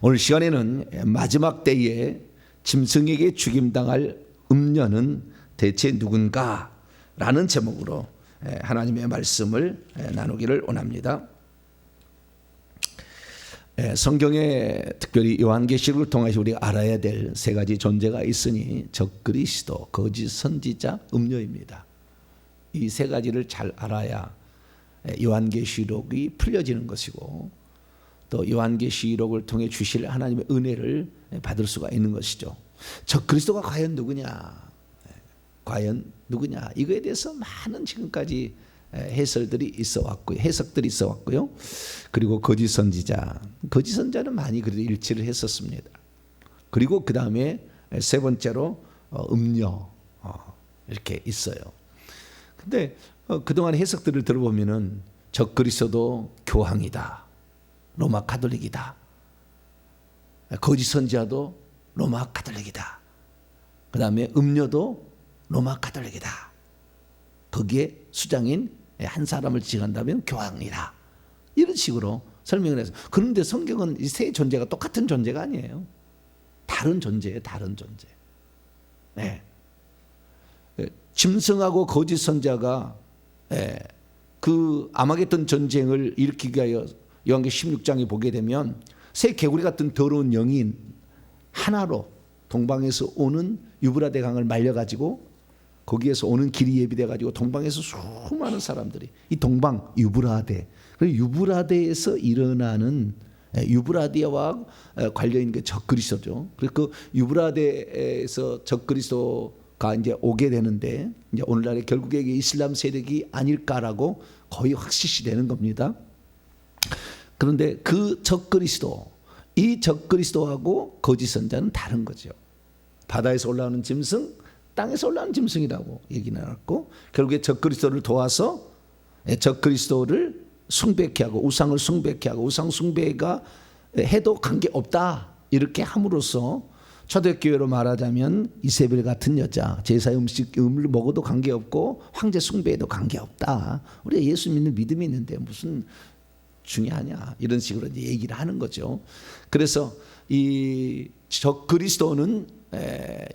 오늘 시간에는 마지막 때에 짐승에게 죽임당할 음녀는 대체 누군가? 라는 제목으로 하나님의 말씀을 나누기를 원합니다. 성경에 특별히 요한계시록을 통해서 우리가 알아야 될 세 가지 존재가 있으니 적그리스도, 거짓 선지자, 음녀입니다. 이 세 가지를 잘 알아야 요한계시록이 풀려지는 것이고 또 요한계시록을 통해 주실 하나님의 은혜를 받을 수가 있는 것이죠. 적그리스도가 과연 누구냐? 과연 누구냐? 이거에 대해서 많은 지금까지 해설들이 있어 왔고요. 해석들이 있어 왔고요. 그리고 거짓 선지자는 많이 그래도 일치를 했었습니다. 그리고 그 다음에 세 번째로 음녀 이렇게 있어요. 근데 그동안 해석들을 들어보면은 적그리스도도 교황이다, 로마 가톨릭이다. 거짓 선지자도 로마 가톨릭이다. 그 다음에 음녀도 로마 가톨릭이다. 거기에 수장인 한 사람을 지칭한다면 교황이다. 이런 식으로 설명을 해서. 그런데 성경은 이 세 존재가 똑같은 존재가 아니에요. 다른 존재예요. 다른 존재. 네. 짐승하고 거짓 선지자가 그 아마겟돈 전쟁을 일으키기 위하여 요한계시록 16장에 보게 되면 새 개구리 같은 더러운 영이 하나로 동방에서 오는 유브라데 강을 말려가지고 거기에서 오는 길이 예비돼가지고 동방에서 수많은 사람들이 이 동방 유브라데, 유브라데에서 일어나는 유브라데와 관련 있는 게 적그리스도죠. 그래서 그 유브라데에서 적그리스도가 이제 오게 되는데 이제 오늘날에 결국에 이슬람 세력이 아닐까라고 거의 확실시 되는 겁니다. 그런데 그 적그리스도, 이 적그리스도하고 거짓 선자는 다른 거죠. 바다에서 올라오는 짐승, 땅에서 올라오는 짐승이라고 얘기 나왔고, 결국에 적그리스도를 도와서 적그리스도를 숭배케 하고 우상을 숭배케 하고 우상 숭배가 해도 관계없다 이렇게 함으로써 초대교회로 말하자면 이세벨 같은 여자, 제사의 음식을 먹어도 관계없고 황제 숭배에도 관계없다. 우리가 예수 믿는 믿음이 있는데 무슨 중요하냐 이런 식으로 이제 얘기를 하는 거죠. 그래서 이 적그리스도는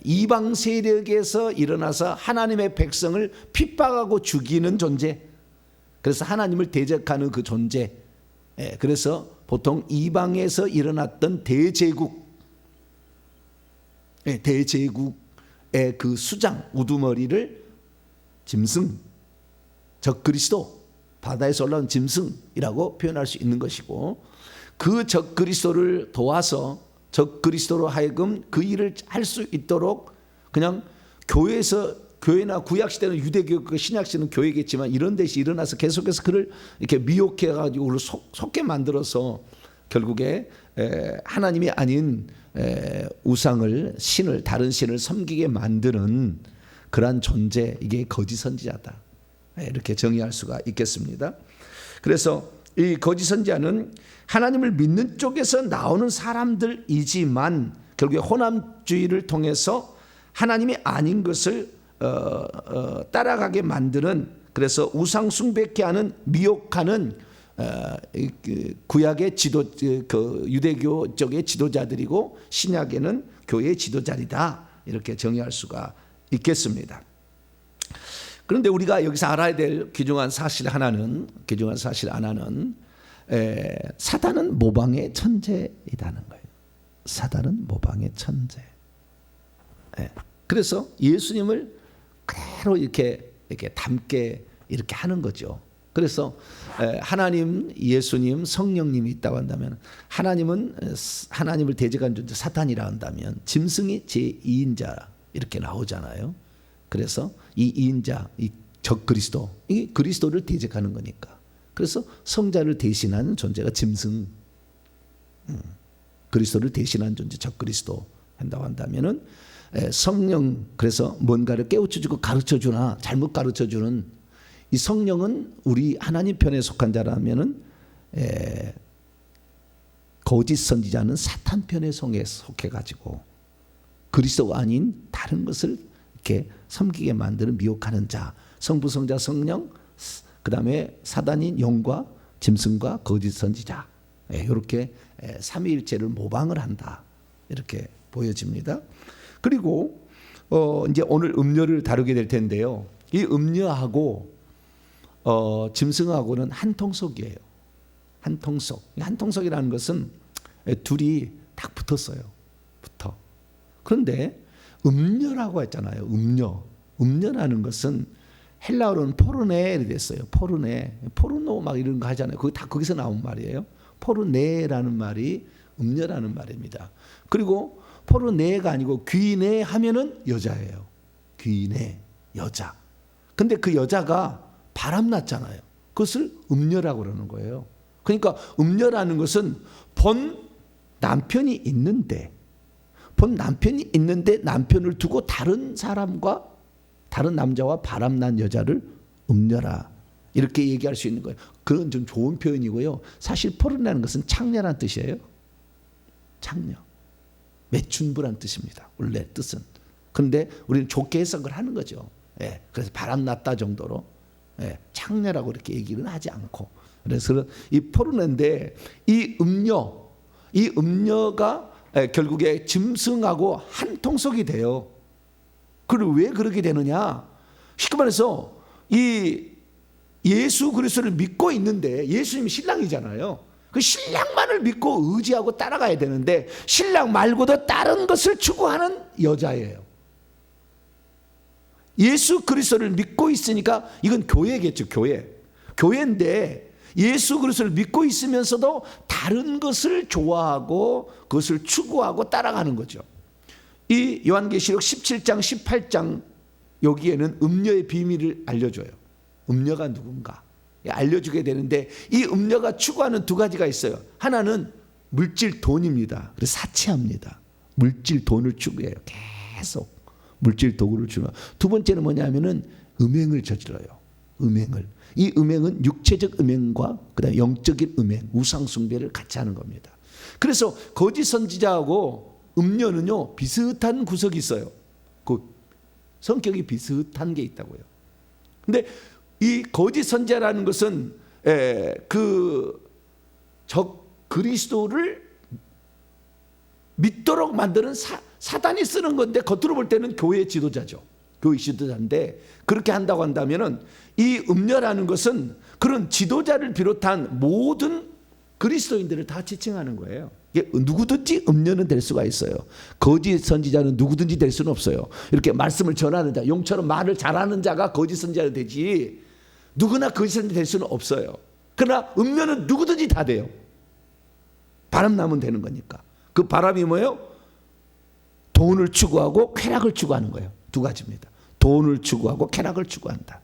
이방 세력에서 일어나서 하나님의 백성을 핍박하고 죽이는 존재. 그래서 하나님을 대적하는 그 존재. 그래서 보통 이방에서 일어났던 대제국, 대제국의 그 수장 우두머리를 짐승, 적그리스도, 바다에서 올라온 짐승이라고 표현할 수 있는 것이고, 그 적그리스도를 도와서 적그리스도로 하여금 그 일을 할 수 있도록 그냥 교회나 구약시대는 유대교, 신약시대는 교회겠지만 이런 데서 일어나서 계속해서 그를 이렇게 미혹해가지고 속게 만들어서 결국에 하나님이 아닌 우상을, 신을, 다른 신을 섬기게 만드는 그러한 존재, 이게 거짓 선지자다. 이렇게 정의할 수가 있겠습니다. 그래서 이 거짓 선지자는 하나님을 믿는 쪽에서 나오는 사람들이지만 결국에 호남주의를 통해서 하나님이 아닌 것을 따라가게 만드는, 그래서 우상 숭배케 하는, 미혹하는 구약의 그 유대교 쪽의 지도자들이고 신약에는 교회의 지도자이다. 이렇게 정의할 수가 있겠습니다. 그런데 우리가 여기서 알아야 될 귀중한 사실 하나는 사단은 모방의 천재이라는 거예요. 사단은 모방의 천재. 그래서 예수님을 그대로 이렇게 닮게 이렇게 하는 거죠. 그래서 하나님, 예수님, 성령님이 있다고 한다면, 하나님은 하나님을 대적한 존재 사탄이라 한다면 짐승이 제2인자 이렇게 나오잖아요. 그래서 이 2인자, 이 적그리스도, 이 그리스도를 대적하는 거니까. 그래서 성자를 대신하는 존재가 짐승, 그리스도를 대신하는 존재 적그리스도 한다고 한다면은 성령, 그래서 뭔가를 깨우쳐주고 가르쳐주나 잘못 가르쳐주는 이 성령은 우리 하나님 편에 속한 자라면은 거짓 선지자는 사탄 편에 속해가지고 그리스도가 아닌 다른 것을 이렇게 섬기게 만드는 미혹하는 자, 성부, 성자, 성령, 그 다음에 사단인 영과 짐승과 거짓 선지자, 이렇게 삼위일체를 모방을 한다 이렇게 보여집니다. 그리고 이제 오늘 음료를 다루게 될 텐데요. 이 음료하고 짐승하고는 한 통속이에요. 한 통속. 한 통속이라는 것은 둘이 딱 붙었어요. 붙어. 그런데 음료라고 했잖아요. 음료. 음료라는 것은 헬라어로는 포르네이 됐어요. 포르네. 포르노 막 이런 거 하잖아요. 그거 다 거기서 나온 말이에요. 포르네라는 말이 음료라는 말입니다. 그리고 포르네가 아니고 귀네 하면은 여자예요. 귀네, 여자. 근데 그 여자가 바람났잖아요. 그것을 음녀라고 그러는 거예요. 그러니까 음녀라는 것은 본 남편이 있는데 남편을 두고 다른 사람과 다른 남자와 바람난 여자를 음녀라 이렇게 얘기할 수 있는 거예요. 그건 좀 좋은 표현이고요. 사실 포르네라는 것은 창녀란 뜻이에요. 창녀. 매춘부란 뜻입니다. 원래 뜻은. 그런데 우리는 좋게 해석을 하는 거죠. 그래서 바람났다 정도로 창녀라고 이렇게 얘기는 하지 않고. 그래서 이 포르네인데 이 음녀가 결국에 짐승하고 한 통속이 돼요. 그리고 왜 그렇게 되느냐? 쉽게 말해서 이 예수 그리스도를 믿고 있는데 예수님이 신랑이잖아요. 그 신랑만을 믿고 의지하고 따라가야 되는데 신랑 말고도 다른 것을 추구하는 여자예요. 예수 그리스도를 믿고 있으니까 이건 교회겠죠. 교회인데 예수 그리스도를 믿고 있으면서도 다른 것을 좋아하고 그것을 추구하고 따라가는 거죠. 이 요한계시록 17장 18장 여기에는 음녀의 비밀을 알려줘요. 음녀가 누군가 알려주게 되는데 이 음녀가 추구하는 두 가지가 있어요. 하나는 물질 돈입니다. 그래서 사치합니다. 물질 돈을 추구해요. 계속 물질 도구를 주는. 두 번째는 뭐냐면은 음행을 저질러요. 음행을. 이 음행은 육체적 음행과 그다음에 영적인 음행, 우상 숭배를 같이 하는 겁니다. 그래서 거짓 선지자하고 음녀는요 비슷한 구석이 있어요. 그 성격이 비슷한 게 있다고요. 근데 이 거짓 선지자라는 것은 적 그리스도를 믿도록 만드는 사단이 쓰는 건데 겉으로 볼 때는 교회 지도자죠. 교회 지도자인데 그렇게 한다고 한다면은 이 음녀라는 것은 그런 지도자를 비롯한 모든 그리스도인들을 다 지칭하는 거예요. 누구든지 음녀는 될 수가 있어요. 거짓 선지자는 누구든지 될 수는 없어요. 이렇게 말씀을 전하는 자, 용처럼 말을 잘하는 자가 거짓 선지자가 되지 누구나 거짓 선지자 될 수는 없어요. 그러나 음녀는 누구든지 다 돼요. 바람 나면 되는 거니까. 그 바람이 뭐예요? 돈을 추구하고 쾌락을 추구하는 거예요. 두 가지입니다. 돈을 추구하고 쾌락을 추구한다.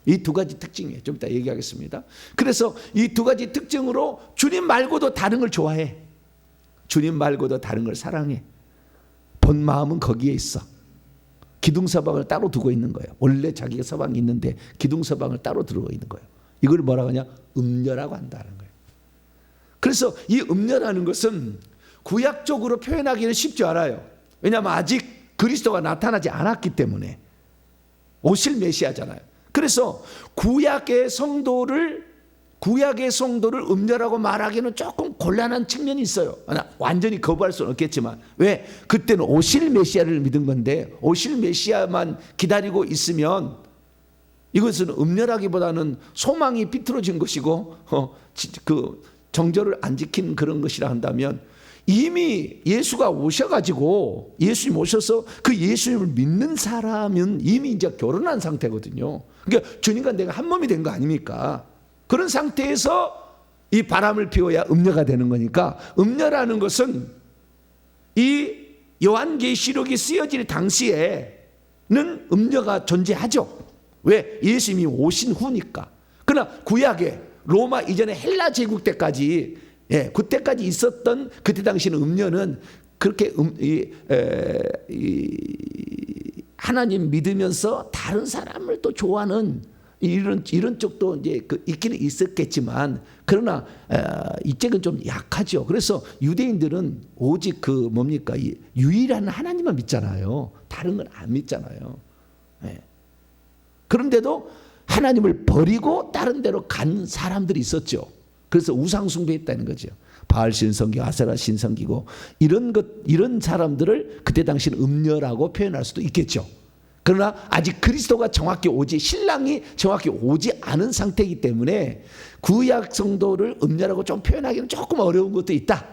이 두 가지 특징이에요. 좀 이따 얘기하겠습니다. 그래서 이 두 가지 특징으로 주님 말고도 다른 걸 좋아해. 주님 말고도 다른 걸 사랑해. 본 마음은 거기에 있어. 기둥서방을 따로 두고 있는 거예요. 원래 자기가 서방이 있는데 기둥서방을 따로 두고 있는 거예요. 이걸 뭐라고 하냐? 음녀라고 한다는 거예요. 그래서 이 음녀라는 것은 구약적으로 표현하기는 쉽지 않아요. 왜냐하면 아직 그리스도가 나타나지 않았기 때문에. 오실 메시아잖아요. 그래서 구약의 성도를 음녀라고 말하기는 조금 곤란한 측면이 있어요. 완전히 거부할 수는 없겠지만. 왜? 그때는 오실 메시아를 믿은 건데 오실 메시아만 기다리고 있으면 이것은 음녀라기보다는 소망이 비틀어진 것이고 그 정절을 안 지킨 그런 것이라 한다면 이미 예수가 오셔가지고 예수님 오셔서 그 예수님을 믿는 사람은 이미 이제 결혼한 상태거든요. 그러니까 주님과 내가 한 몸이 된 거 아닙니까? 그런 상태에서 이 바람을 피워야 음녀가 되는 거니까 음녀라는 것은 이 요한계시록이 쓰여질 당시에는 음녀가 존재하죠. 왜? 예수님이 오신 후니까. 그러나 구약에 로마 이전에 헬라 제국 때까지 그때까지 있었던 그때 당시는 음녀는 그렇게 하나님 믿으면서 다른 사람을 또 좋아하는 이런 쪽도 이제 있기는 있었겠지만 그러나 이쪽은 좀 약하죠. 그래서 유대인들은 오직 뭡니까? 유일한 하나님만 믿잖아요. 다른 건 안 믿잖아요. 그런데도 하나님을 버리고 다른 데로 간 사람들이 있었죠. 그래서 우상 숭배했다는 거죠. 바알 신성기고 아세라 신성기고 이런 사람들을 그때 당시는 음녀라고 표현할 수도 있겠죠. 그러나 아직 그리스도가 정확히 신랑이 정확히 오지 않은 상태이기 때문에 구약 성도를 음녀라고 좀 표현하기는 조금 어려운 것도 있다.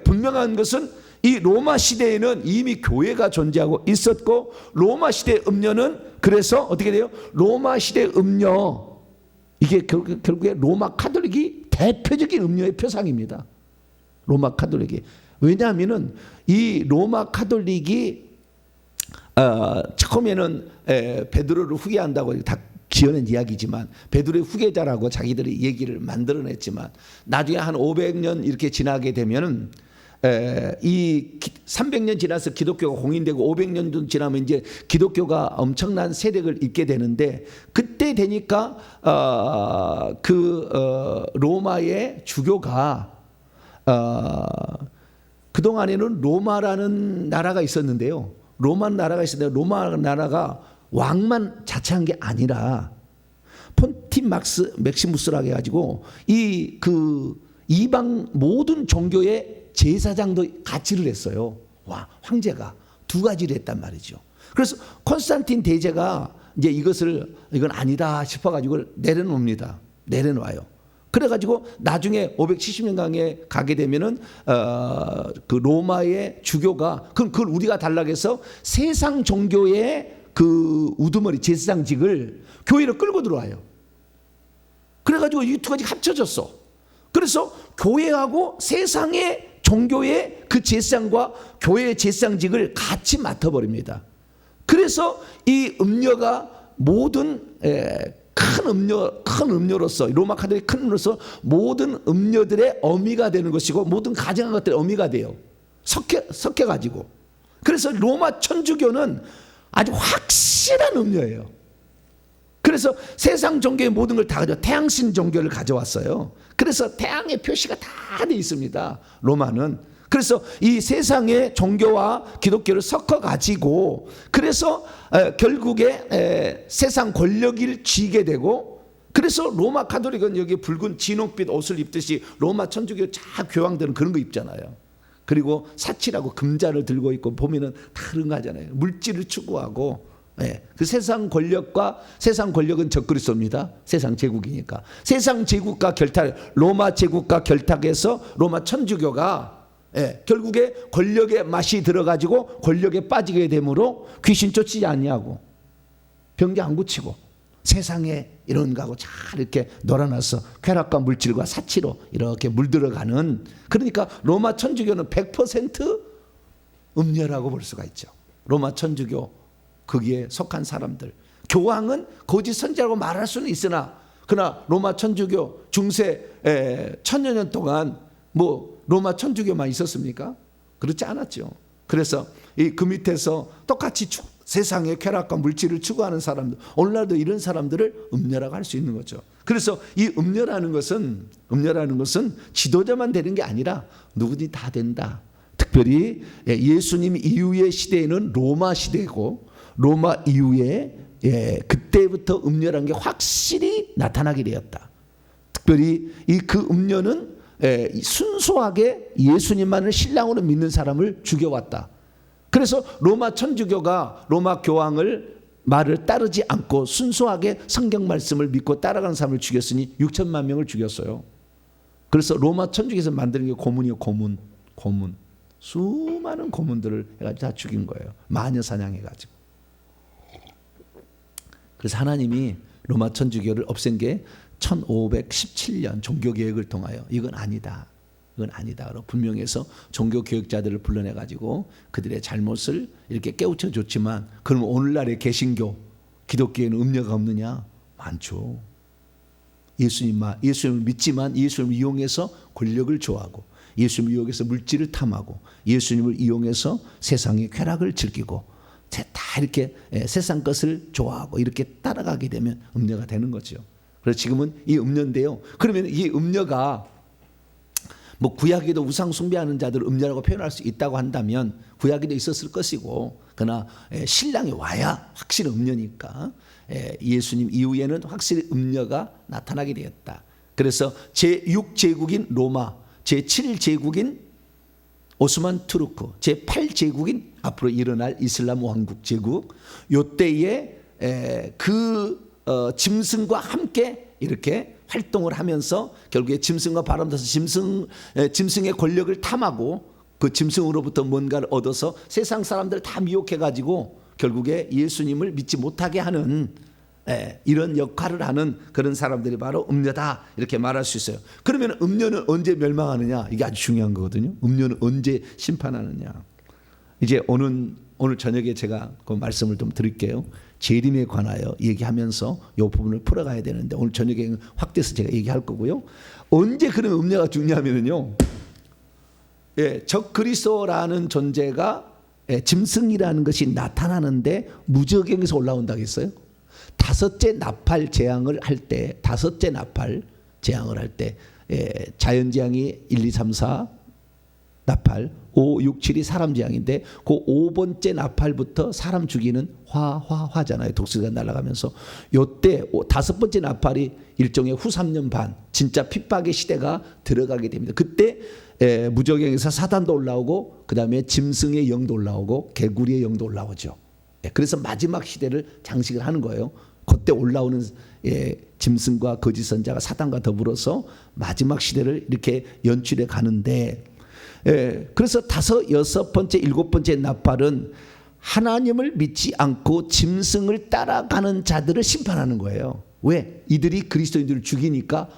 분명한 것은 이 로마 시대에는 이미 교회가 존재하고 있었고, 로마 시대 음녀는 그래서 어떻게 돼요? 로마 시대 음녀, 이게 결국에 로마 카톨릭이 대표적인 음녀의 표상입니다. 로마 카톨릭이. 왜냐하면은 이 로마 카톨릭이 처음에는 베드로를 후계한다고 다 지어낸 이야기지만, 베드로의 후계자라고 자기들이 얘기를 만들어냈지만, 나중에 한 500년 이렇게 지나게 되면은 이 300년 지나서 기독교가 공인되고 500년 지나면 이제 기독교가 엄청난 세력을 잇게 되는데, 그때 되니까 로마의 주교가 그동안에는 로마라는 나라가 있었는데요. 로마 나라가 왕만 자체한 게 아니라 폰티막스 맥시무스라고 해가지고 이방 모든 종교의 제사장도 가치를 했어요. 황제가 두 가지를 했단 말이죠. 그래서 콘스탄틴 대제가 이제 이건 아니다 싶어가지고 내려놓습니다. 내려놔요. 그래가지고 나중에 570년경에 가게 되면은 그 로마의 주교가 그걸 우리가 달라고 해서 세상 종교의 그 우두머리 제사장직을 교회로 끌고 들어와요. 그래가지고 이 두 가지 합쳐졌어. 그래서 교회하고 세상의 종교의 그 제사장과 교회의 제사장직을 같이 맡아버립니다. 그래서 이 음녀가 모든 큰 음녀로서, 로마 카톨릭 큰 음녀로서 모든 음녀들의 어미가 되는 것이고, 모든 가정한 것들의 어미가 돼요. 섞여가지고. 그래서 로마 천주교는 아주 확실한 음녀예요. 그래서 세상 종교의 모든 걸 다 가져, 태양신 종교를 가져왔어요. 그래서 태양의 표시가 다 돼 있습니다, 로마는. 그래서 이 세상의 종교와 기독교를 섞어가지고, 그래서 결국에 세상 권력을 쥐게 되고, 그래서 로마 가톨릭은 여기 붉은 진홍빛 옷을 입듯이 로마 천주교 자 교황들은 그런 거 입잖아요. 그리고 사치라고 금자를 들고 있고 보면은 다 그런 거 하잖아요. 물질을 추구하고. 그 세상 권력은 적그리스도입니다. 세상 제국이니까. 세상 제국과 로마 제국과 결탁해서 로마 천주교가 결국에 권력의 맛이 들어가지고 권력에 빠지게 되므로 귀신 쫓지 않냐고, 병자 안 고치고 세상에 이런 거하고 잘 이렇게 놀아놔서 쾌락과 물질과 사치로 이렇게 물들어가는, 그러니까 로마 천주교는 100% 음녀라고 볼 수가 있죠. 로마 천주교 거기에 속한 사람들. 교황은 거짓 선지자라고 말할 수는 있으나, 그러나 로마 천주교 중세 1000여 년 동안 뭐 로마 천주교만 있었습니까? 그렇지 않았죠. 그래서 그 밑에서 똑같이 세상의 쾌락과 물질을 추구하는 사람들, 오늘날도 이런 사람들을 음녀라고 할 수 있는 거죠. 그래서 이 음녀라는 것은 지도자만 되는 게 아니라 누구든지 다 된다. 특별히 예수님 이후의 시대에는 로마 시대고, 로마 이후에 그때부터 음녀라는 게 확실히 나타나게 되었다. 특별히 그 음녀는 순수하게 예수님만을 신랑으로 믿는 사람을 죽여왔다. 그래서 로마 천주교가 로마 교황을 말을 따르지 않고 순수하게 성경 말씀을 믿고 따라가는 사람을 죽였으니 6천만 명을 죽였어요. 그래서 로마 천주교에서 만드는 게 고문이에요. 고문. 수많은 고문들을 해가지고 다 죽인 거예요. 마녀 사냥해가지고. 그래서 하나님이 로마 천주교를 없앤 게 1517년 종교개혁을 통하여 이건 아니다. 분명히 해서 종교개혁자들을 불러내가지고 그들의 잘못을 이렇게 깨우쳐 줬지만, 그럼 오늘날의 개신교, 기독교에는 음녀가 없느냐? 많죠. 예수님을 믿지만 예수님을 이용해서 권력을 좋아하고, 예수님을 이용해서 물질을 탐하고, 예수님을 이용해서 세상의 쾌락을 즐기고, 다 이렇게 세상 것을 좋아하고 이렇게 따라가게 되면 음녀가 되는 거죠. 그래서 지금은 이 음녀인데요. 그러면 이 음녀가 뭐 구약에도 우상 숭배하는 자들을 음녀라고 표현할 수 있다고 한다면 구약에도 있었을 것이고, 그러나 신랑이 와야 확실히 음녀니까 예수님 이후에는 확실히 음녀가 나타나게 되었다. 그래서 제6제국인 로마, 제7제국인 오스만 투르크, 제8제국인 앞으로 일어날 이슬람 왕국 제국, 요때에 짐승과 함께 이렇게 활동을 하면서 결국에 짐승과 바람돼서 짐승의 권력을 탐하고 그 짐승으로부터 뭔가를 얻어서 세상 사람들을 다 미혹해가지고 결국에 예수님을 믿지 못하게 하는 이런 역할을 하는 그런 사람들이 바로 음녀다, 이렇게 말할 수 있어요. 그러면 음녀는 언제 멸망하느냐, 이게 아주 중요한 거거든요. 음녀는 언제 심판하느냐. 이제 오늘 저녁에 제가 그 말씀을 좀 드릴게요. 재림에 관하여 얘기하면서 이 부분을 풀어가야 되는데 오늘 저녁에 확대해서 제가 얘기할 거고요. 언제 그런 음녀가 죽냐면요, 적 그리스도라는 존재가 짐승이라는 것이 나타나는데 무저경에서 올라온다고 했어요. 다섯째 나팔 재앙을 할 때, 자연재앙이 1, 2, 3, 4 나팔, 5, 6, 7이 사람 재앙인데 그 5번째 나팔부터 사람 죽이는 화잖아요. 독수리가 날아가면서 요때 5번째 나팔이 일종의 후 3년 반 진짜 핍박의 시대가 들어가게 됩니다. 그때 무저경에서 사단도 올라오고 그 다음에 짐승의 영도 올라오고 개구리의 영도 올라오죠. 그래서 마지막 시대를 장식을 하는 거예요. 그때 올라오는 짐승과 거짓 선자가 사단과 더불어서 마지막 시대를 이렇게 연출해 가는데, 그래서 5, 6번째, 7번째 나팔은 하나님을 믿지 않고 짐승을 따라가는 자들을 심판하는 거예요. 왜? 이들이 그리스도인들을 죽이니까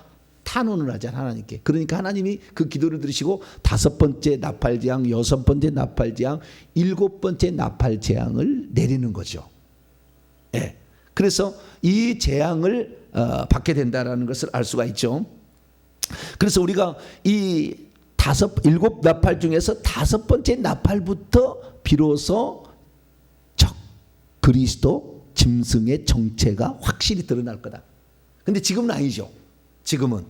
탄원을 하잖아요, 하나님께. 그러니까 하나님이 그 기도를 들으시고 5번째 나팔 재앙, 6번째 나팔 재앙, 7번째 나팔 재앙을 내리는 거죠. 그래서 이 재앙을 받게 된다라는 것을 알 수가 있죠. 그래서 우리가 이 7 나팔 중에서 5번째 나팔부터 비로소 적 그리스도 짐승의 정체가 확실히 드러날 거다. 근데 지금은 아니죠. 지금은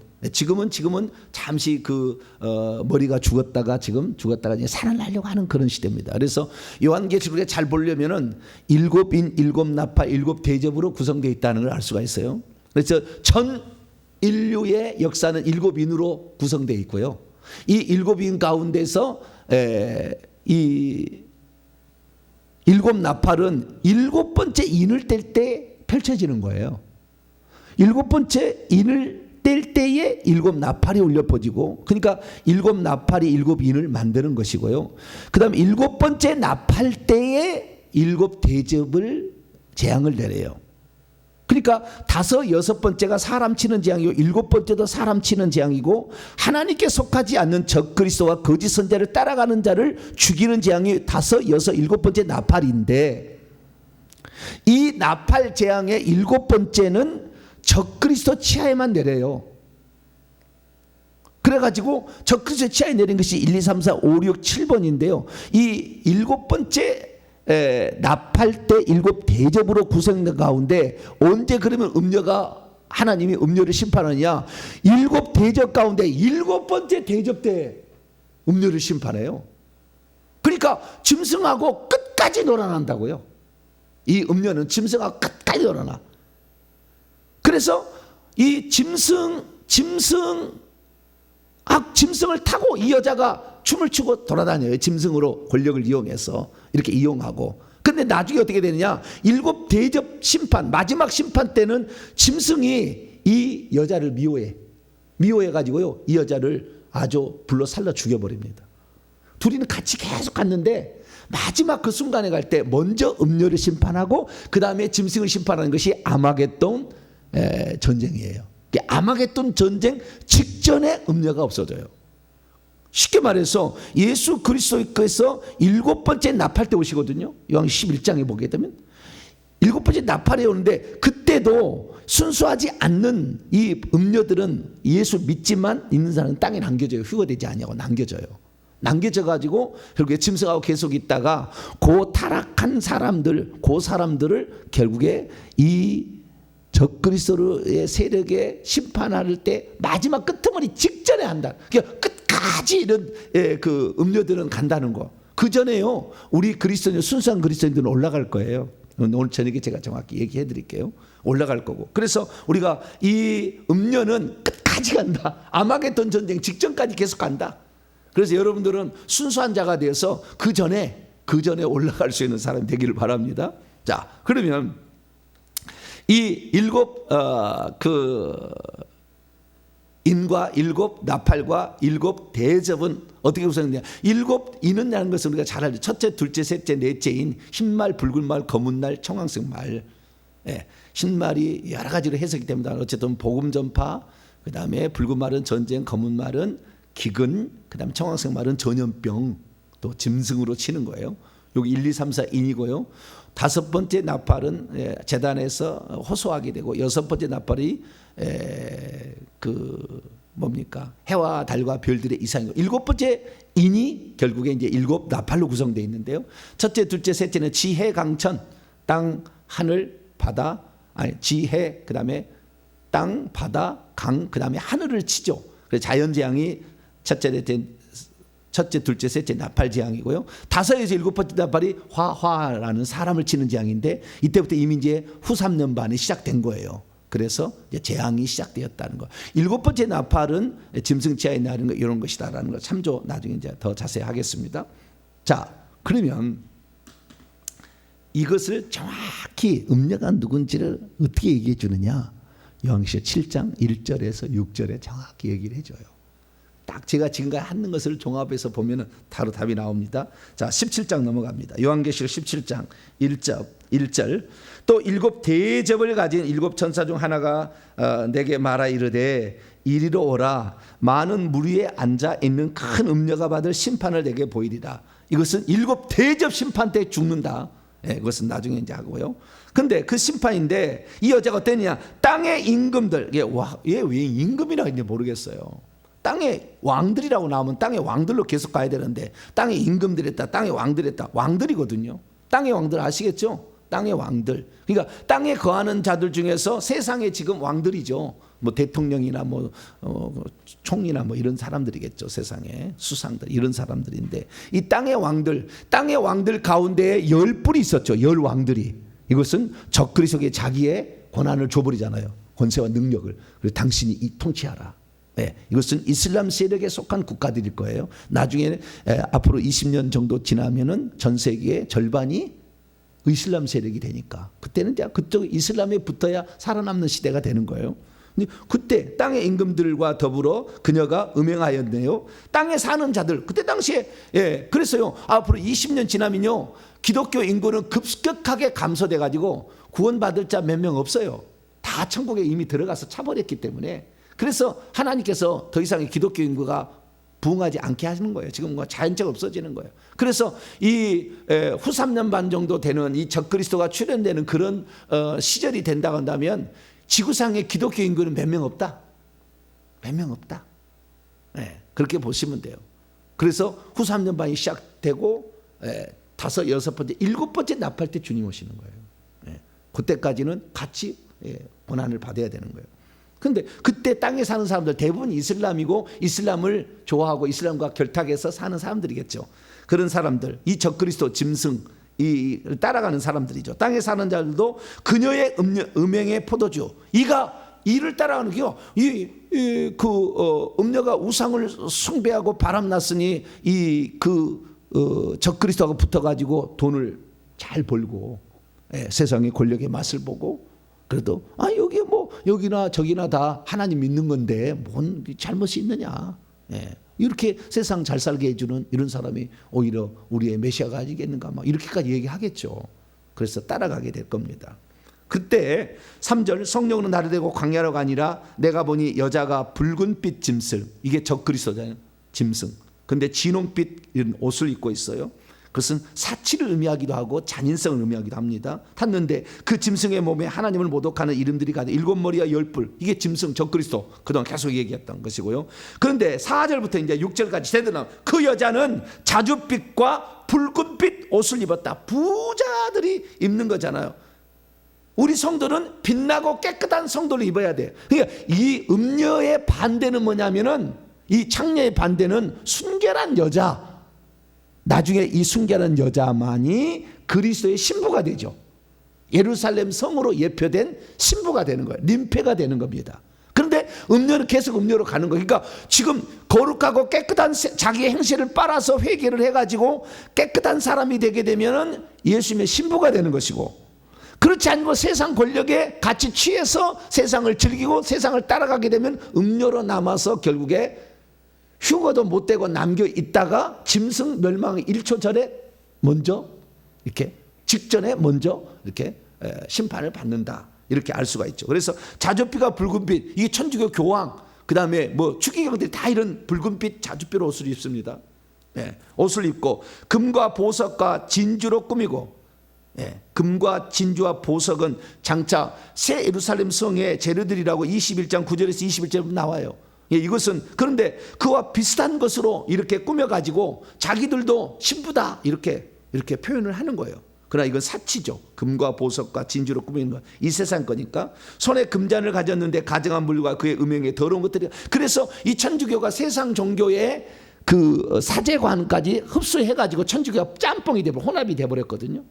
잠시 머리가 죽었다가 이제 살아나려고 하는 그런 시대입니다. 그래서 요한계시록에 잘 보려면은 7인 7나팔 7대접으로 구성되어 있다는 걸 알 수가 있어요. 그래서 전 인류의 역사는 7인으로 구성되어 있고요. 이 7인 가운데서 이 7나팔은 7번째 인을 뗄 때 펼쳐지는 거예요. 7번째 인을 뗄 때에 7나팔이 울려 퍼지고, 그러니까 7나팔이 7인을 만드는 것이고요. 그 다음 7번째 나팔 때에 7대접을 재앙을 내려요. 그러니까 5, 6번째가 사람 치는 재앙이고 7번째도 사람 치는 재앙이고, 하나님께 속하지 않는 적 그리스도와 거짓 선자를 따라가는 자를 죽이는 재앙이 5, 6, 7번째 나팔인데, 이 나팔 재앙의 7번째는 적 그리스도 치하에만 내려요. 그래가지고 적 그리스도 치하에 내린 것이 1, 2, 3, 4, 5, 6, 7번인데요. 이 7번째 나팔 때 7대접으로 구성된 가운데 언제 그러면 하나님이 음녀를 심판하느냐? 7대접 가운데 7번째 대접 때 음녀를 심판해요. 그러니까 짐승하고 끝까지 놀아난다고요. 이 음녀는 짐승하고 끝까지 놀아나. 그래서 이 짐승을 타고 이 여자가 춤을 추고 돌아다녀요. 짐승으로 권력을 이용해서 이렇게 이용하고. 근데 나중에 어떻게 되느냐? 7대접 심판, 마지막 심판 때는 짐승이 이 여자를 미워해가지고요, 이 여자를 아주 불러 살려 죽여버립니다. 둘이는 같이 계속 갔는데 마지막 그 순간에 갈 때 먼저 음녀를 심판하고 그 다음에 짐승을 심판하는 것이 아마겟돈 전쟁이에요. 아마겟돈 전쟁 직전에 음녀가 없어져요. 쉽게 말해서 예수 그리스도께서 7번째 나팔 때 오시거든요. 요한 11장에 보게 되면 7번째 나팔에 오는데, 그때도 순수하지 않는 이 음녀들은 예수 믿지만 있는 사람은 땅에 남겨져요. 휴거되지 않냐고 남겨져가지고 결국에 짐승하고 계속 있다가 그 타락한 사람들을 결국에 이 적그리스도의 세력에 심판할 때 마지막 끄트머리 직전에 한다. 그러니까 끝까지 이런 그 음료들은 간다는 거. 그 전에요, 우리 그리스도인, 순수한 그리스도인들은 올라갈 거예요. 오늘 저녁에 제가 정확히 얘기해 드릴게요. 올라갈 거고. 그래서 우리가 이 음료는 끝까지 끝까지 간다. 아마겟돈 전쟁 직전까지 계속 간다. 그래서 여러분들은 순수한 자가 되어서 그 전에 올라갈 수 있는 사람이 되기를 바랍니다. 자, 그러면 이 일곱 인과 일곱 나팔과 일곱 대접은 어떻게 구성되냐? 일곱 인은이라는 것은 우리가 잘 알죠. 첫째, 둘째, 셋째, 넷째 인, 흰 말, 붉은 말, 검은 말, 청황색 말. 예, 흰 말이 여러 가지로 해석이 됩니다. 어쨌든 복음 전파, 그 다음에 붉은 말은 전쟁, 검은 말은 기근, 그 다음에 청황색 말은 전염병, 또 짐승으로 치는 거예요. 여기 1, 2, 3, 4 인이고요. 다섯 번째 나팔은 제단에서 호소하게 되고, 여섯 번째 나팔이 해와 달과 별들의 이상이고, 일곱 번째 인이 결국에 이제 일곱 나팔로 구성되어 있는데요. 첫째, 둘째, 셋째는 지혜, 강천, 땅, 하늘, 바다, 지혜, 그 다음에 땅, 바다, 강, 그 다음에 하늘을 치죠. 그래서 자연재앙이 첫째, 둘째, 셋째 나팔 재앙이고요. 다섯에서 일곱 번째 나팔이 화라는 사람을 치는 재앙인데, 이때부터 이미 이제 후 3년 반이 시작된 거예요. 그래서 이제 재앙이 시작되었다는 거. 일곱 번째 나팔은 짐승 치아에 나는 거, 이런 것이다라는 거 참조 나중에 이제 더 자세히 하겠습니다. 자, 그러면 이것을 정확히 음녀가 누군지를 어떻게 얘기해 주느냐? 요한계시록 7장 1절에서 6절에 정확히 얘기를 해줘요. 딱 제가 지금까지 하는 것을 종합해서 보면 바로 답이 나옵니다. 자, 17장 넘어갑니다. 요한계시록 17장 1절. 또 일곱 대접을 가진 일곱 천사 중 하나가 내게 말하 이르되 이리로 오라. 많은 물 위에 앉아 있는 큰 음녀가 받을 심판을 내게 보이리라. 이것은 일곱 대접 심판 때 죽는다. 그것은 나중에 이제 하고요. 근데 그 심판인데 이 여자가 어땠냐? 땅의 임금들, 얘 왜 임금이라고 했는지 모르겠어요. 땅의 왕들이라고 나오면 땅의 왕들로 계속 가야 되는데, 땅의 임금들 했다, 땅의 왕들 했다. 왕들이거든요. 땅의 왕들 아시겠죠? 땅의 왕들. 그러니까 땅에 거하는 자들 중에서 세상에 지금 왕들이죠. 뭐 대통령이나 뭐 총리나 뭐 이런 사람들이겠죠. 세상에 수상들 이런 사람들인데, 이 땅의 왕들 가운데에 10뿔이 있었죠. 10왕들이. 이것은 적그리스도에게 자기의 권한을 줘버리잖아요. 권세와 능력을. 그래서 당신이 이 통치하라. 이것은 이슬람 세력에 속한 국가들일 거예요. 나중에 앞으로 20년 정도 지나면은 전 세계의 절반이 이슬람 세력이 되니까, 그때는 이제 그쪽 이슬람에 붙어야 살아남는 시대가 되는 거예요. 그때 땅의 임금들과 더불어 그녀가 음행하였네요. 땅에 사는 자들, 그때 당시에 그랬어요. 앞으로 20년 지나면요, 기독교 인구는 급격하게 감소돼 가지고 구원받을 자 몇 명 없어요. 다 천국에 이미 들어가서 차버렸기 때문에. 그래서 하나님께서 더 이상의 기독교 인구가 부흥하지 않게 하시는 거예요. 지금 자연적으로 없어지는 거예요. 그래서 이 후 3년 반 정도 되는 이 적그리스도가 출현되는 그런 시절이 된다고 한다면, 지구상의 기독교 인구는 몇 명 없다. 몇 명 없다. 그렇게 보시면 돼요. 그래서 후 3년 반이 시작되고 다섯, 여섯 번째, 일곱 번째 나팔 때 주님 오시는 거예요. 그때까지는 같이 고난을 받아야 되는 거예요. 근데 그때 땅에 사는 사람들 대부분 이슬람이고, 이슬람을 좋아하고 이슬람과 결탁해서 사는 사람들이겠죠. 그런 사람들, 이 적그리스도 짐승 이 따라가는 사람들이죠. 땅에 사는 자들도 그녀의 음행의 포도주, 이를 따라가는 게요. 음녀가 우상을 숭배하고 바람났으니 적그리스도가 붙어가지고 돈을 잘 벌고, 세상의 권력의 맛을 보고, 그래도 여기나 저기나 다 하나님 믿는 건데 뭔 잘못이 있느냐. 이렇게 세상 잘 살게 해주는 이런 사람이 오히려 우리의 메시아가 아니겠는가, 막 이렇게까지 얘기하겠죠. 그래서 따라가게 될 겁니다. 그때 3절, 성령으로 나를 데리고 광야로 가니라. 내가 보니 여자가 붉은빛 짐승, 이게 적그리스도잖아요. 짐승. 근데 진홍빛 이런 옷을 입고 있어요. 그것은 사치를 의미하기도 하고 잔인성을 의미하기도 합니다. 탔는데 그 짐승의 몸에 하나님을 모독하는 이름들이 가득, 7머리와 10뿔, 이게 짐승 적그리스도, 그동안 계속 얘기했던 것이고요. 그런데 4절부터 이제 6절까지 제대로 그 여자는 자줏빛과 붉은빛 옷을 입었다. 부자들이 입는 거잖아요. 우리 성도는 빛나고 깨끗한 성도를 입어야 돼. 그러니까 이 음녀의 반대는 뭐냐면은, 이 창녀의 반대는 순결한 여자. 나중에 이 순결한 여자만이 그리스도의 신부가 되죠. 예루살렘 성으로 예표된 신부가 되는 거예요. 림페가 되는 겁니다. 그런데 음료는 계속 음료로 가는 거예요. 그러니까 지금 거룩하고 깨끗한 자기의 행실을 빨아서 회개를 해가지고 깨끗한 사람이 되게 되면은 예수님의 신부가 되는 것이고, 그렇지 않고 세상 권력에 같이 취해서 세상을 즐기고 세상을 따라가게 되면 음료로 남아서 결국에 휴거도 못 되고 남겨 있다가 짐승 멸망의 1초 전에 먼저 이렇게 직전에 먼저 이렇게 심판을 받는다, 이렇게 알 수가 있죠. 그래서 자줏빛과 붉은빛, 이게 천주교 교황, 그 다음에 뭐 추기경들이 다 이런 붉은빛 자줏빛 옷을 입습니다. 옷을 입고 금과 보석과 진주로 꾸미고, 금과 진주와 보석은 장차 새 예루살렘 성의 재료들이라고 21장 9절에서 21절에 나와요. 이것은 그런데 그와 비슷한 것으로 이렇게 꾸며가지고 자기들도 신부다 이렇게 표현을 하는 거예요. 그러나 이건 사치죠. 금과 보석과 진주로 꾸미는 건 이 세상 거니까. 손에 금잔을 가졌는데 가증한 물과 그의 음행에 더러운 것들이, 그래서 이 천주교가 세상 종교의 그 사제관까지 흡수해가지고 천주교가 짬뽕이 되버려, 혼합이 돼버렸거든요.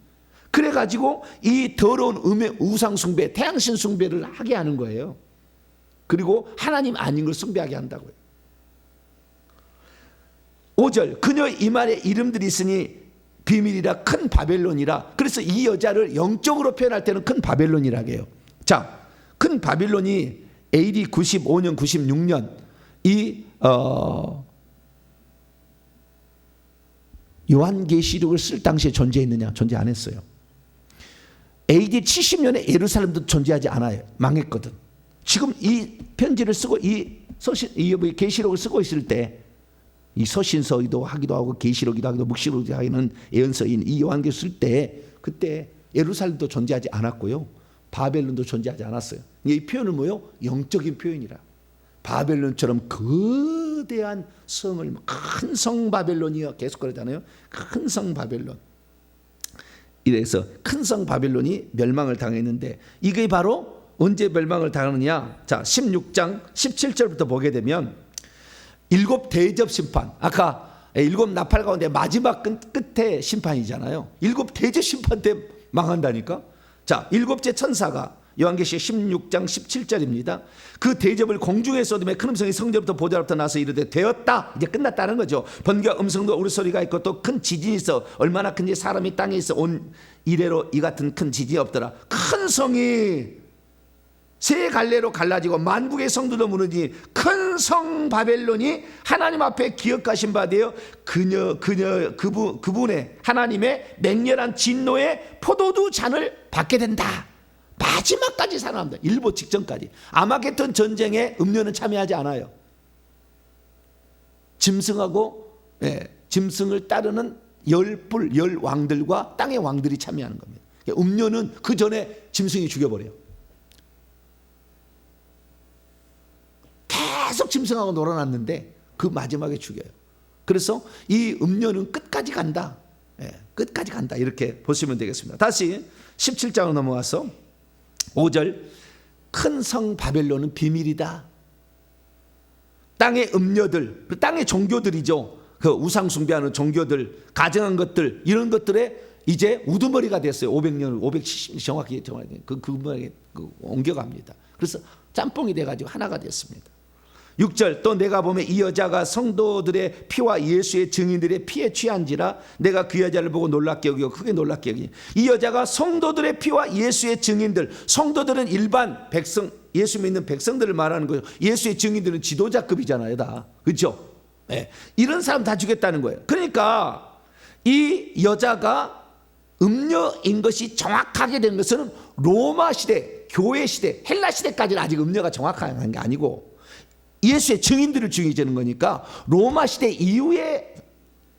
그래가지고 이 더러운 음행, 우상 숭배, 태양신 숭배를 하게 하는 거예요. 그리고 하나님 아닌 걸 숭배하게 한다고요. 5절, 그녀의 이말에 이름들이 있으니 비밀이라 큰 바벨론이라. 그래서 이 여자를 영적으로 표현할 때는 큰 바벨론이라고 해요. 자, 큰 바벨론이 AD 95년 96년 이 요한계시록을 쓸 당시에 존재했느냐? 존재 안 했어요. AD 70년에 예루살렘도 존재하지 않아요. 망했거든. 지금 이 편지를 쓰고 이 계시록을 쓰고 있을 때 이 서신서이도 하기도 하고 계시록이도 하기도 묵시록이도 하기는 예언서인 이 요한계시록 쓸 때 그때 예루살렘도 존재하지 않았고요. 바벨론도 존재하지 않았어요. 이 표현은 뭐요? 영적인 표현이라. 바벨론처럼 거대한 성을, 큰 성 바벨론이요, 계속 그러잖아요. 큰 성 바벨론. 이래서 큰 성 바벨론이 멸망을 당했는데 이게 바로 언제 멸망을 당하느냐? 자, 16장 17절부터 보게 되면 일곱 대접 심판, 아까 일곱 나팔 가운데 마지막 끝에 심판이잖아요. 일곱 대접 심판 때 망한다니까. 자, 일곱째 천사가 요한계시록 16장 17절입니다. 그 대접을 공중에 쏟음에 큰 음성이 성전부터 보좌로부터 나서 이르되 되었다, 이제 끝났다는 거죠. 번개와 음성도 울음소리가 있고 또 큰 지진이 있어. 얼마나 큰지 사람이 땅에 있어 온 이래로 이 같은 큰 지진이 없더라. 큰 성이 세 갈래로 갈라지고 만국의 성도도 무너지니 큰 성 바벨론이 하나님 앞에 기억하신 바 되어 그분의 하나님의 맹렬한 진노의 포도주 잔을 받게 된다. 마지막까지 살아납니다. 일보 직전까지. 아마겟돈 전쟁에 음료는 참여하지 않아요. 짐승하고 짐승을 따르는 열 왕들과 땅의 왕들이 참여하는 겁니다. 음료는 그 전에 짐승이 죽여버려요. 계속 짐승하고 놀아놨는데 그 마지막에 죽여요. 그래서 이 음료는 끝까지 간다. 끝까지 간다. 이렇게 보시면 되겠습니다. 다시 17장으로 넘어와서 5절, 큰 성 바벨론은 비밀이다. 땅의 음료들, 땅의 종교들이죠. 그 우상 숭배하는 종교들, 가증한 것들, 이런 것들에 이제 우두머리가 됐어요. 500년, 570년 정확히 그분에게 옮겨갑니다. 그래서 짬뽕이 돼가지고 하나가 됐습니다. 6절, 또 내가 보면 이 여자가 성도들의 피와 예수의 증인들의 피에 취한지라 내가 그 여자를 보고 놀랍게 여기고 크게 놀랍게 여기니. 이 여자가 성도들의 피와 예수의 증인들, 성도들은 일반 백성, 예수 믿는 백성들을 말하는 거예요. 예수의 증인들은 지도자급이잖아요, 다. 그렇죠? 이런 사람 다 죽였다는 거예요. 그러니까 이 여자가 음녀인 것이 정확하게 된 것은 로마 시대, 교회 시대, 헬라 시대까지는 아직 음녀가 정확한 게 아니고 예수의 증인들을 죽이자는 거니까 로마 시대 이후에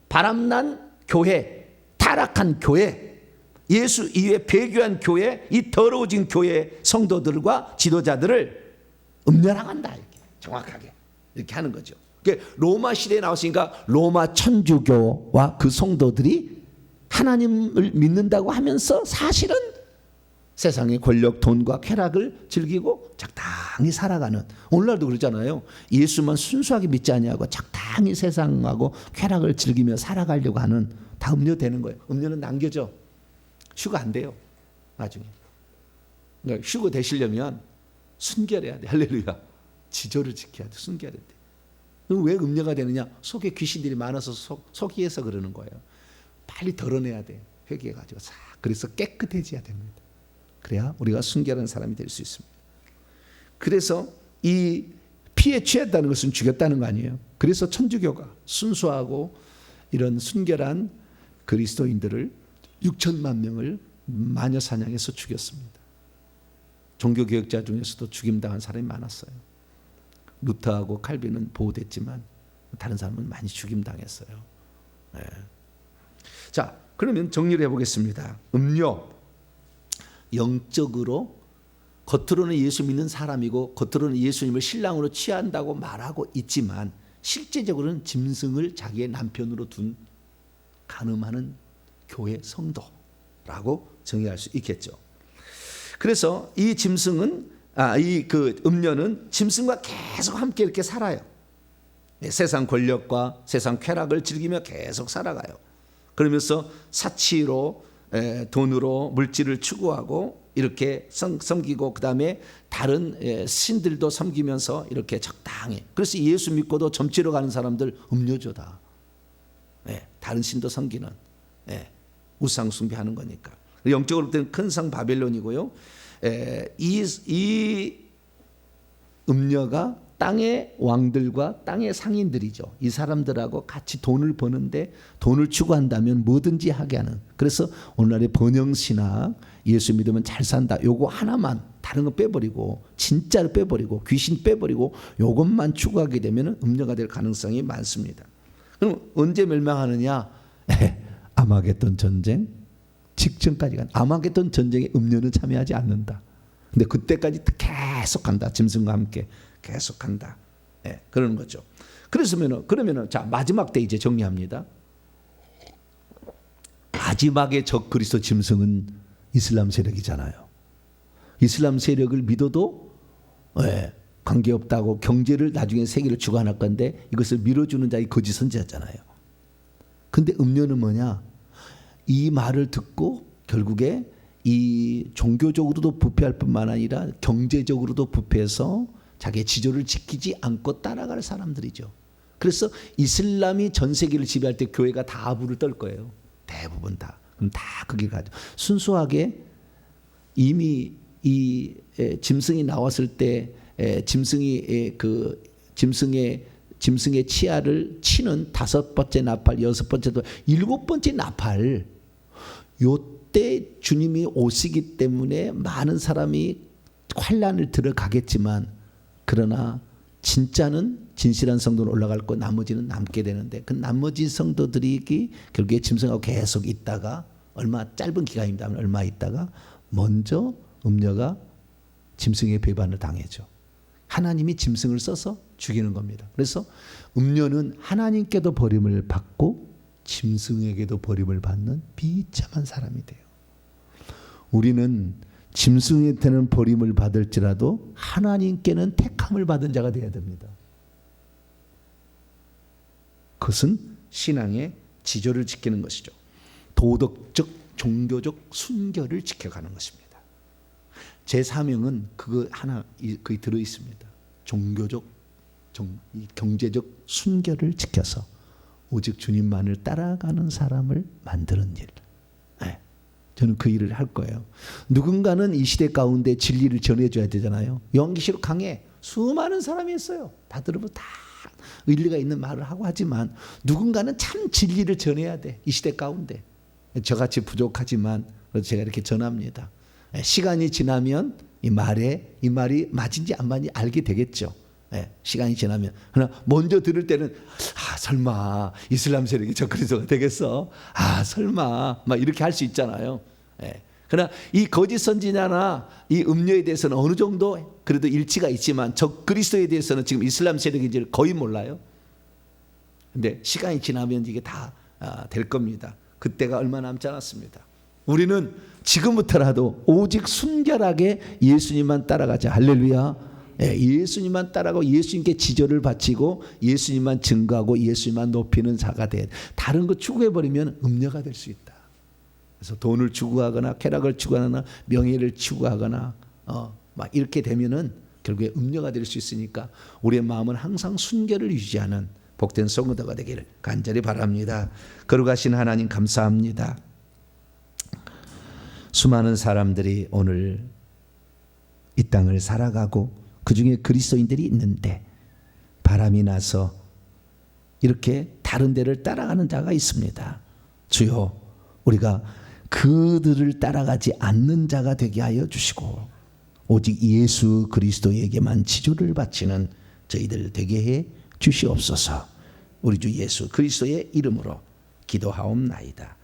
바람난 교회, 타락한 교회, 예수 이후에 배교한 교회, 이 더러워진 교회 성도들과 지도자들을 음멸한다, 이렇게 정확하게 이렇게 하는 거죠. 로마 시대에 나왔으니까 로마 천주교와 그 성도들이 하나님을 믿는다고 하면서 사실은 세상의 권력, 돈과 쾌락을 즐기고 적당히 살아가는, 오늘날도 그러잖아요. 예수만 순수하게 믿지 않냐고 적당히 세상하고 쾌락을 즐기며 살아가려고 하는, 다 음료되는 거예요. 음료는 남겨져. 휴가 안 돼요, 나중에. 그러니까 휴가 되시려면 순결해야 돼. 할렐루야. 지조를 지켜야 돼. 숨겨야 돼. 왜 음녀가 되느냐? 속에 귀신들이 많아서 속이해서 그러는 거예요. 빨리 덜어내야 돼. 회개해가지고 그래서 깨끗해져야 됩니다. 그래야 우리가 순결한 사람이 될 수 있습니다. 그래서 이 피에 취했다는 것은 죽였다는 거 아니에요. 그래서 천주교가 순수하고 이런 순결한 그리스도인들을 6천만 명을 마녀 사냥해서 죽였습니다. 종교개혁자 중에서도 죽임당한 사람이 많았어요. 루터하고 칼빈은 보호됐지만 다른 사람은 많이 죽임당했어요. 네. 자, 그러면 정리를 해보겠습니다. 음료, 영적으로 겉으로는 예수 믿는 사람이고 겉으로는 예수님을 신랑으로 취한다고 말하고 있지만 실제적으로는 짐승을 자기의 남편으로 둔 간음하는 교회 성도라고 정의할 수 있겠죠. 그래서 이 짐승은 음녀는 짐승과 계속 함께 이렇게 살아요. 세상 권력과 세상 쾌락을 즐기며 계속 살아가요. 그러면서 사치로 돈으로 물질을 추구하고 이렇게 섬기고 그다음에 다른 신들도 섬기면서 이렇게 적당히. 그래서 예수 믿고도 점치러 가는 사람들 음료조다. 다른 신도 섬기는 우상 숭배하는 거니까. 영적으로 볼 때는 큰 성 바벨론이고요. 이 음녀가 땅의 왕들과 땅의 상인들이죠. 이 사람들하고 같이 돈을 버는데 돈을 추구한다면 뭐든지 하게 하는. 그래서 오늘날의 번영신학, 예수 믿으면 잘 산다, 요거 하나만, 다른 거 빼버리고 진짜를 빼버리고 귀신 빼버리고 요것만 추구하게 되면 음녀가 될 가능성이 많습니다. 그럼 언제 멸망하느냐? 아마겟돈 전쟁 직전까지 간. 아마겟돈 전쟁에 음녀는 참여하지 않는다. 근데 그때까지 계속 간다. 짐승과 함께 계속 간다. 그러는 거죠. 그러면은 자, 마지막 때 이제 정리합니다. 마지막의 적 그리스도 짐승은 이슬람 세력이잖아요. 이슬람 세력을 믿어도 관계없다고 경제를 나중에 세계를 주관할 건데 이것을 밀어주는 자의 거짓 선지자잖아요. 근데 음료는 뭐냐? 이 말을 듣고 결국에 이 종교적으로도 부패할 뿐만 아니라 경제적으로도 부패해서 자기의 지조를 지키지 않고 따라갈 사람들이죠. 그래서 이슬람이 전 세계를 지배할 때 교회가 다 아부를 떨 거예요. 대부분 다. 그럼 다 그 길 가죠. 순수하게 이미 이 짐승이 나왔을 때 짐승의 치아를 치는 5번째 나팔, 6번째, 7번째 나팔, 요때 주님이 오시기 때문에 많은 사람이 환란을 들어가겠지만, 그러나 진짜는 진실한 성도는 올라갈 거 나머지는 남게 되는데, 그 나머지 성도들이 결국에 짐승하고 계속 있다가 얼마 짧은 기간입니다만 얼마 있다가 먼저 음녀가 짐승의 배반을 당해죠. 하나님이 짐승을 써서 죽이는 겁니다. 그래서 음녀는 하나님께도 버림을 받고 짐승에게도 버림을 받는 비참한 사람이 돼요. 우리는 짐승한테는 버림을 받을지라도 하나님께는 택함을 받은 자가 되어야 됩니다. 그것은 신앙의 지조를 지키는 것이죠. 도덕적, 종교적 순결을 지켜가는 것입니다. 제 사명은 그거 하나 거기 들어 있습니다. 종교적, 경제적 순결을 지켜서 오직 주님만을 따라가는 사람을 만드는 일. 저는 그 일을 할 거예요. 누군가는 이 시대 가운데 진리를 전해줘야 되잖아요. 연기시로 강해. 수많은 사람이 있어요. 다 들으면 다 일리가 있는 말을 하고 하지만 누군가는 참 진리를 전해야 돼. 이 시대 가운데. 저같이 부족하지만 제가 이렇게 전합니다. 시간이 지나면 이 말이 맞은지 안 맞은지 알게 되겠죠. 시간이 지나면. 그러나 먼저 들을 때는 설마 이슬람 세력이 저 그리스도가 되겠어? 설마 막 이렇게 할 수 있잖아요. 그러나 이 거짓 선지자나 이 음료에 대해서는 어느 정도 그래도 일치가 있지만 저 그리스도에 대해서는 지금 이슬람 세력인지를 거의 몰라요. 근데 시간이 지나면 이게 다 될 겁니다. 그때가 얼마 남지 않았습니다. 우리는 지금부터라도 오직 순결하게 예수님만 따라가자. 할렐루야. 예수님만 따라가고 예수님께 지조를 바치고 예수님만 증거하고 예수님만 높이는 자가 돼. 다른 거 추구해버리면 음녀가 될 수 있다. 그래서 돈을 추구하거나 쾌락을 추구하거나 명예를 추구하거나 막 이렇게 되면은 결국에 음녀가 될 수 있으니까 우리의 마음은 항상 순결을 유지하는 복된 성도가 되기를 간절히 바랍니다. 거룩하신 하나님 감사합니다. 수많은 사람들이 오늘 이 땅을 살아가고 그 중에 그리스도인들이 있는데 바람이 나서 이렇게 다른 데를 따라가는 자가 있습니다. 주여, 우리가 그들을 따라가지 않는 자가 되게 하여 주시고 오직 예수 그리스도에게만 지조를 바치는 저희들 되게 해 주시옵소서. 우리 주 예수 그리스도의 이름으로 기도하옵나이다.